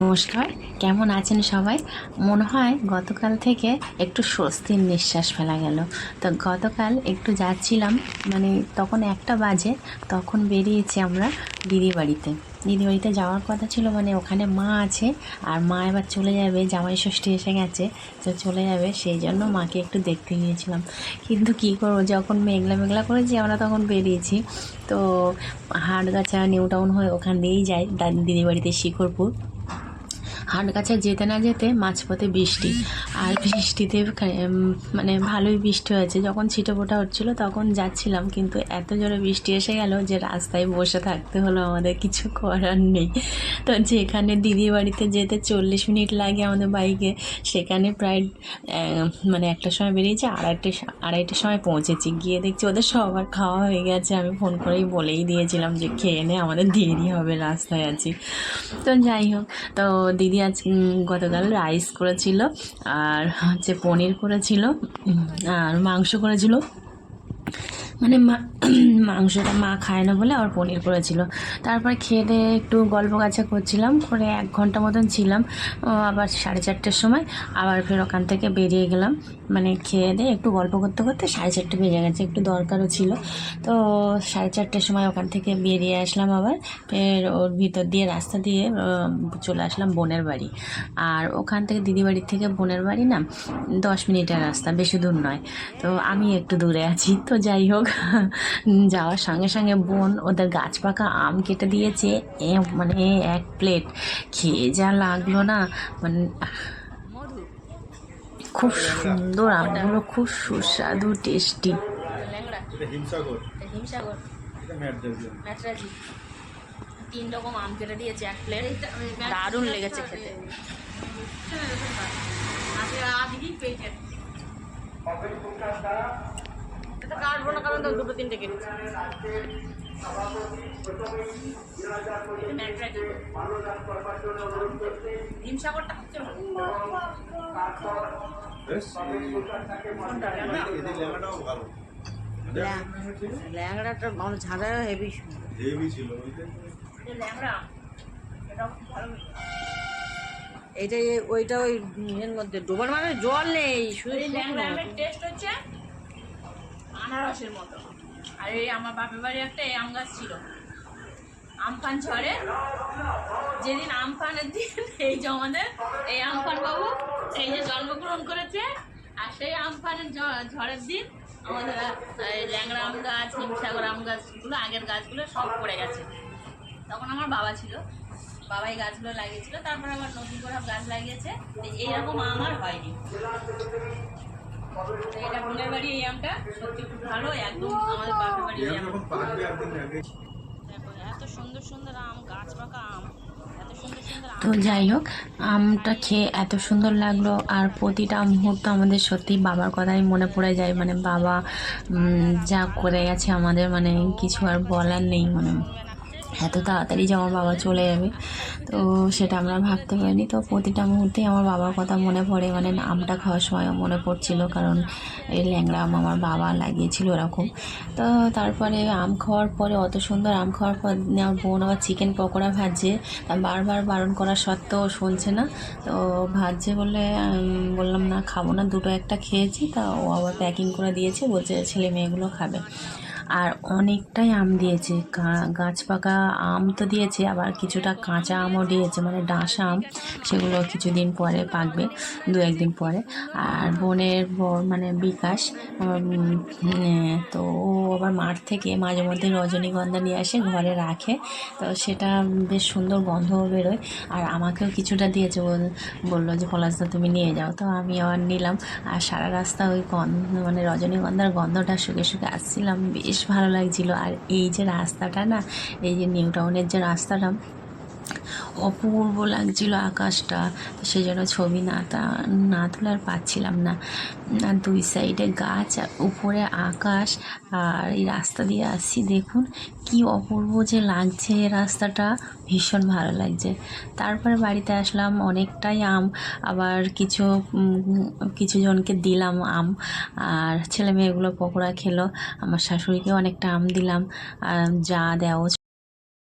নমস্কার, কেমন আছেন সবাই? মনে হয় গতকাল থেকে একটু স্বস্তির নিঃশ্বাস ফেলা গেল। তো গতকাল একটু যাচ্ছিলাম, তখন 1টা বাজে, তখন বেরিয়েছি আমরা দিদি বাড়িতে। দিদি বাড়িতে যাওয়ার কথা ছিল, ওখানে মা আছে, আর মা এবার চলে যাবে, জামাই ষষ্ঠী এসে গেছে, তো চলে যাবে, সেই জন্য মাকে একটু দেখতে গিয়েছিলাম। কিন্তু কী করবো, যখন মেঘলা মেঘলা করেছি আমরা তখন বেরিয়েছি। তো হাটগাছা নিউ টাউন হয়ে ওখান দিয়েই যাই দিদি বাড়িতে, শিকরপুর। হাটগাছা যেতে না যেতে মাঝপথে বৃষ্টি, আর বৃষ্টিতে ভালোই বৃষ্টি হয়েছে। যখন ছিটেফোঁটা হচ্ছিলো তখন যাচ্ছিলাম, কিন্তু এত জোরে বৃষ্টি এসে গেল যে রাস্তায় বসে থাকতে হলো, আমাদের কিছু করার নেই। তো যেখানে দিদি বাড়িতে যেতে 40 মিনিট লাগে আমাদের বাইকে, সেখানে প্রায় 1টার সময় বেরিয়েছি, আড়াইটার সময় পৌঁছেছি। গিয়ে দেখছি ওদের সবার খাওয়া হয়ে গেছে। আমি ফোন করেই বলেই দিয়েছিলাম যে খেয়ে নে, আমাদের দেরি হবে, রাস্তায় আছি। তো যাই হোক, তো দিদি আজ গতকাল রাইস করেছিল, আর হচ্ছে পনির করেছিল, আর মাংস করেছিল। মাংসটা মা খায় না বলে আর পনির করেছিল। তারপর খেয়ে দিয়ে একটু গল্প গাছা করছিলাম, করে 1 ঘন্টা মতন ছিলাম। আবার 4:30টার সময় আবার ফের ওখান থেকে বেরিয়ে গেলাম। খেয়ে দিয়ে একটু গল্প করতে করতে 4:30 বেজে গেছে, একটু দরকারও ছিল। তো 4:30টার সময় ওখান থেকে বেরিয়ে আসলাম, আবার ফের ওর ভিতর দিয়ে রাস্তা দিয়ে চলে আসলাম বোনের বাড়ি। আর ওখান থেকে দিদি বাড়ির থেকে বোনের বাড়ি না 10 মিনিটের রাস্তা, বেশি দূর নয়। তো আমি একটু দূরে আছি। তো যাই হোক, যাওয়ার সঙ্গে সঙ্গে বোন ওদের গাছ পাকা আম কেটে দিয়েছে, 1 প্লেট। খেয়ে যা লাগলো না, মানে খুব সুন্দর আমগুলো, খুব সুস্বাদু, টেস্টি। হিমসাগর 3 রকম আম কেটে দিয়েছে 1 প্লেট, দারুণ লেগেছে খেতে। কাটবো না, কারণ 2-3টে কেটেছে। হিমসাগরটা হচ্ছে ল্যাংড়াটা ঝাঁঝা হেভি ছিল। ল্যাংড়া এইটা ওইটা ওই এর মধ্যে ডোবার, জল নেই, শুধু ল্যাংড়ার টেস্ট হচ্ছে আনারসের মতো। আর এই আমার বাপের বাড়ি একটা আম গাছ ছিল, আমফান ঝড়ে, যেদিন আমফানের দিন এই যে আমাদের এই আমফান বাবু এই যে জন্মগ্রহণ করেছে, আর সেই আমফানের ঝড়ের দিন আমাদের ল্যাংড়া আম গাছ, হিমসাগর আম গাছগুলো, আগের গাছগুলো সব পড়ে গেছে। তখন আমার বাবা ছিল, বাবাই গাছগুলো লাগিয়েছিল, তারপর আবার নতুন করে গাছ লাগিয়েছে। এইরকম আম আর হয়নি। এটা বোনের বাড়ি, এই আমটা সত্যি খুব ভালো, একদম আমাদের বাপের বাড়ি। এত সুন্দর সুন্দর আম, গাছ পাকা আম, এত সুন্দর সুন্দর। তো যাই হোক, আমটা খেয়ে এত সুন্দর লাগলো, আর প্রতিটা মুহূর্ত আমাদের সত্যি বাবার কথাই মনে পড়ে যায়। বাবা যা করে গেছে আমাদের, কিছু আর বলার নেই। এত তাড়াতাড়ি যে আমার বাবা চলে যাবে, তো সেটা আমরা ভাবতে পারিনি। তো প্রতিটা মুহূর্তেই আমার বাবার কথা মনে পড়ে, আমটা খাওয়ার সময়ও মনে পড়ছিল, কারণ এই ল্যাংড়া আম আমার বাবা লাগিয়েছিল এরকম। তো তারপরে আম খাওয়ার পরে, অত সুন্দর আম খাওয়ার পর আমার বোন আবার চিকেন পকোড়া ভাজছে, বারবার বারণ করা সত্ত্বেও শুনছে না। তো ভাজছে বলে বললাম না, খাবো না, 2-1টা খেয়েছি। তা ও আবার প্যাকিং করে দিয়েছে, বলছে ছেলে মেয়েগুলো খাবে। আর অনেকটাই আম দিয়েছে, গাছ পাকা আম তো দিয়েছে, আবার কিছুটা কাঁচা আমও দিয়েছে, ডাঁশা আম, সেগুলো কিছুদিন পরে পাকবে, 2-1 দিন পরে। আর বোনের বর বিকাশ, তো ও আবার মাঠ থেকে মাঝে মধ্যে রজনীগন্ধা নিয়ে আসে, ঘরে রাখে, তো সেটা বেশ সুন্দর গন্ধও বেরোয়। আর আমাকেও কিছুটা দিয়েছে, বললো যে পলাশদা তুমি নিয়ে যাও। তো আমি আবার নিলাম, আর সারা রাস্তা ওই রজনীগন্ধার গন্ধটা শুকে শুকে আসছিলাম, বেশ ভালো লাগছিল। আর এই যে রাস্তাটা না, এই যে নিউ টাউনের যে রাস্তাটা, অপূর্ব লাগছিল আকাশটা, সেই জন্য ছবি না তোলার পাচ্ছিলাম না। আর 2 সাইডে গাছ, উপরে আকাশ, আর এই রাস্তা দিয়ে আসছি, দেখুন কি অপূর্ব যে লাগছে রাস্তাটা, ভীষণ ভালো লাগছে। তারপরে বাড়িতে আসলাম, অনেকটাই আম, আবার কিছু জনকে দিলাম আম, আর ছেলে মেয়েগুলো পকোড়া খেলো, আমার শাশুড়িকেও অনেকটা আম দিলাম, যা দেওয়া